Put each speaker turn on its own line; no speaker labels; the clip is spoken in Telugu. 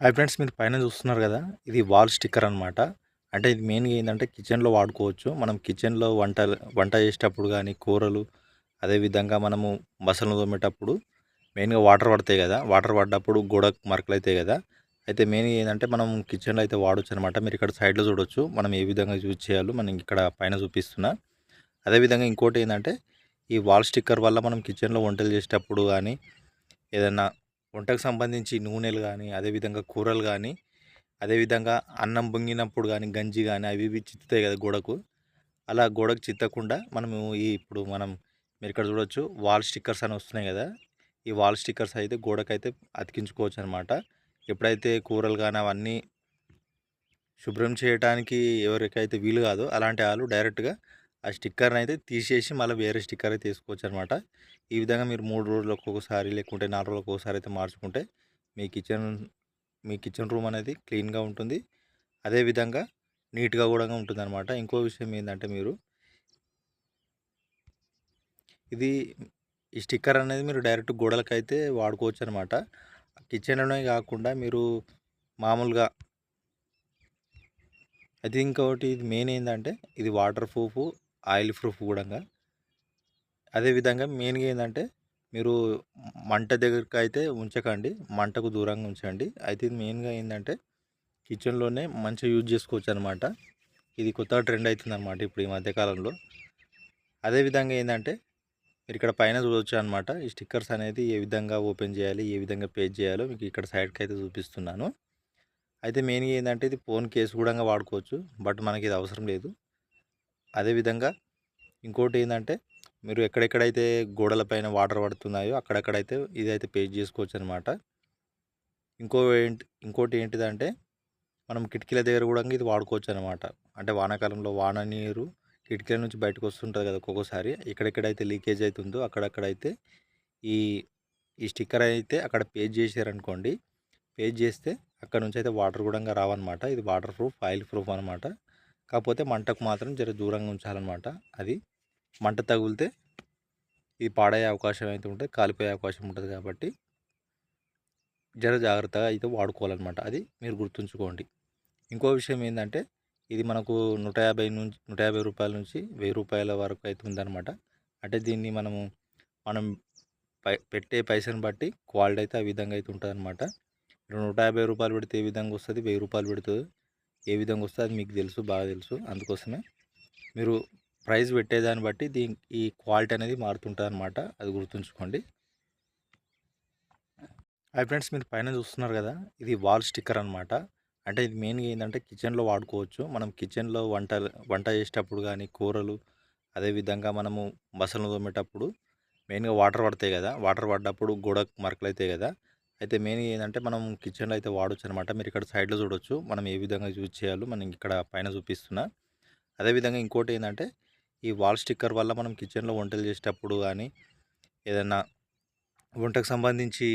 హాయ్ ఫ్రెండ్స్, మీరు పైన చూస్తున్నారు కదా, ఇది వాల్ స్టిక్కర్ అనమాట. అంటే ఇది మెయిన్గా ఏంటంటే కిచెన్లో వాడుకోవచ్చు. మనం కిచెన్లో వంట చేసేటప్పుడు కానీ, కూరలు, అదేవిధంగా మనము బసలు తోమేటప్పుడు మెయిన్గా వాటర్ పడతాయి కదా, వాటర్ పడ్డప్పుడు గోడ మరకలు అవుతాయి కదా. అయితే మెయిన్గా ఏంటంటే మనం కిచెన్లో అయితే వాడవచ్చు అనమాట. మీరు ఇక్కడ సైడ్లో చూడొచ్చు మనం ఏ విధంగా యూజ్ చేయాలో మనం ఇక్కడ పైన చూపిస్తున్నా. అదేవిధంగా ఇంకోటి ఏంటంటే ఈ వాల్ స్టిక్కర్ వల్ల మనం కిచెన్లో వంటలు చేసేటప్పుడు కానీ, ఏదైనా వంటకు సంబంధించి నూనెలు కానీ, అదేవిధంగా కూరలు కానీ, అదేవిధంగా అన్నం పొంగినప్పుడు కానీ, గంజి కానీ అవి ఇవి చిత్తుతాయి కదా గోడకు. అలా గోడకు చిత్తకుండా మనము ఇప్పుడు మీరు ఇక్కడ చూడొచ్చు వాల్ స్టిక్కర్స్ అని వస్తున్నాయి కదా. ఈ వాల్ స్టిక్కర్స్ అయితే గోడకైతే అతికించుకోవచ్చు అనమాట. ఎప్పుడైతే కూరలు కానీ అవన్నీ శుభ్రం చేయడానికి ఎవరికైతే వీలు కాదో అలాంటి వాళ్ళు డైరెక్ట్గా ఆ స్టిక్కర్ని అయితే తీసేసి మళ్ళీ వేరే స్టిక్కర్ అయితే తీసుకోవచ్చు అనమాట. ఈ విధంగా మీరు 3 రోజులకు ఒకసారి లేకుంటే 4 రోజులకు ఒకసారి అయితే మార్చుకుంటే మీ కిచెన్ మీ కిచెన్ రూమ్ అనేది క్లీన్గా ఉంటుంది. అదేవిధంగా నీట్గా కూడా ఉంటుంది అనమాట. ఇంకో విషయం ఏంటంటే ఇది ఈ స్టిక్కర్ అనేది మీరు డైరెక్ట్ గోడలకైతే వాడుకోవచ్చు అనమాట. కిచెన్లోనే కాకుండా మీరు మామూలుగా అయితే ఇంకొకటి ఇది మెయిన్ ఏంటంటే ఇది వాటర్ ప్రూఫ్, ఆయిల్ ప్రూఫ్ కూడా. అదేవిధంగా మెయిన్గా ఏంటంటే మీరు మంట దగ్గరికి అయితే ఉంచకండి, మంటకు దూరంగా ఉంచండి. అయితే ఇది మెయిన్గా ఏంటంటే కిచెన్లోనే మంచిగా యూజ్ చేసుకోవచ్చు అనమాట. ఇది కొత్తగా ట్రెండ్ అవుతుంది అనమాట ఇప్పుడు ఈ మధ్యకాలంలో. అదేవిధంగా ఏంటంటే మీరు ఇక్కడ పైన చూడవచ్చు అనమాట. ఈ స్టిక్కర్స్ అనేది ఏ విధంగా ఓపెన్ చేయాలి, ఏ విధంగా పేస్ట్ చేయాలో మీకు ఇక్కడ సైడ్కి అయితే చూపిస్తున్నాను. అయితే మెయిన్గా ఏంటంటే ఇది ఫోన్ కేసు కూడా వాడుకోవచ్చు, బట్ మనకి ఇది అవసరం లేదు. అదేవిధంగా ఇంకోటి ఏంటంటే మీరు ఎక్కడెక్కడైతే గోడలపైన వాటర్ పడుతున్నాయో అక్కడక్కడైతే ఇదైతే పేస్ట్ చేసుకోవచ్చు అనమాట. ఇంకోటి ఏంటిదంటే మనం కిటికీల దగ్గర కూడా ఇది వాడుకోవచ్చు అనమాట. అంటే వానాకాలంలో వాన నీరు కిటికీల నుంచి బయటకు వస్తుంటుంది కదా ఒక్కొక్కసారి, ఎక్కడెక్కడైతే లీకేజ్ అవుతుందో అక్కడక్కడైతే ఈ ఈ స్టిక్కర్ అయితే అక్కడ పేస్ట్ చేశారనుకోండి, పేస్ట్ చేస్తే అక్కడ నుంచి అయితే వాటర్ కూడా రావన్నమాట. ఇది వాటర్ ప్రూఫ్, ఆయిల్ ప్రూఫ్ అనమాట. కాకపోతే మంటకు మాత్రం జర దూరంగా ఉంచాలన్నమాట. అది మంట తగిలితే ఇది పాడయ్యే అవకాశం అయితే ఉంటుంది, కాలిపోయే అవకాశం ఉంటుంది. కాబట్టి జర జాగ్రత్తగా అయితే వాడుకోవాలన్నమాట. అది మీరు గుర్తుంచుకోండి. ఇంకో విషయం ఏంటంటే ఇది మనకు 150 రూపాయల నుంచి 1000 రూపాయల వరకు అయితే ఉందన్నమాట. అంటే దీన్ని మనం పెట్టే పైసను బట్టి క్వాలిటీ అయితే ఆ విధంగా అయితే ఉంటుందన్నమాట. మీరు 150 రూపాయలు పెడితే ఏ విధంగా వస్తుంది, 1000 రూపాయలు పెడితే ఏ విధంగా వస్తుంది అది మీకు తెలుసు, బాగా తెలుసు. అందుకోసమే మీరు ప్రైస్ పెట్టేదాన్ని బట్టి ఈ క్వాలిటీ అనేది మారుతుంటుంది అనమాట. అది గుర్తుంచుకోండి. హాయ్ ఫ్రెండ్స్, మీరు పైన చూస్తున్నారు కదా, ఇది వాల్ స్టిక్కర్ అనమాట. అంటే ఇది మెయిన్గా ఏంటంటే కిచెన్లో వాడుకోవచ్చు. మనం కిచెన్లో వంట చేసేటప్పుడు కానీ, కూరలు, అదేవిధంగా మనము బసలు తోమేటప్పుడు మెయిన్గా వాటర్ పడతాయి కదా, వాటర్ పడ్డప్పుడు గోడ మరకలు అవుతాయి కదా. అయితే మెయిన్గా ఏంటంటే మనం కిచెన్లో అయితే వాడవచ్చు అనమాట. మీరు ఇక్కడ సైడ్లో చూడొచ్చు మనం ఏ విధంగా యూజ్ చేయాలో మనం ఇక్కడ పైన చూపిస్తున్నా. అదేవిధంగా ఇంకోటి ఏంటంటే ఈ వాల్ స్టిక్కర్ వల్ల మనం కిచెన్లో వంటలు చేసేటప్పుడు కానీ, ఏదైనా వంటకు సంబంధించి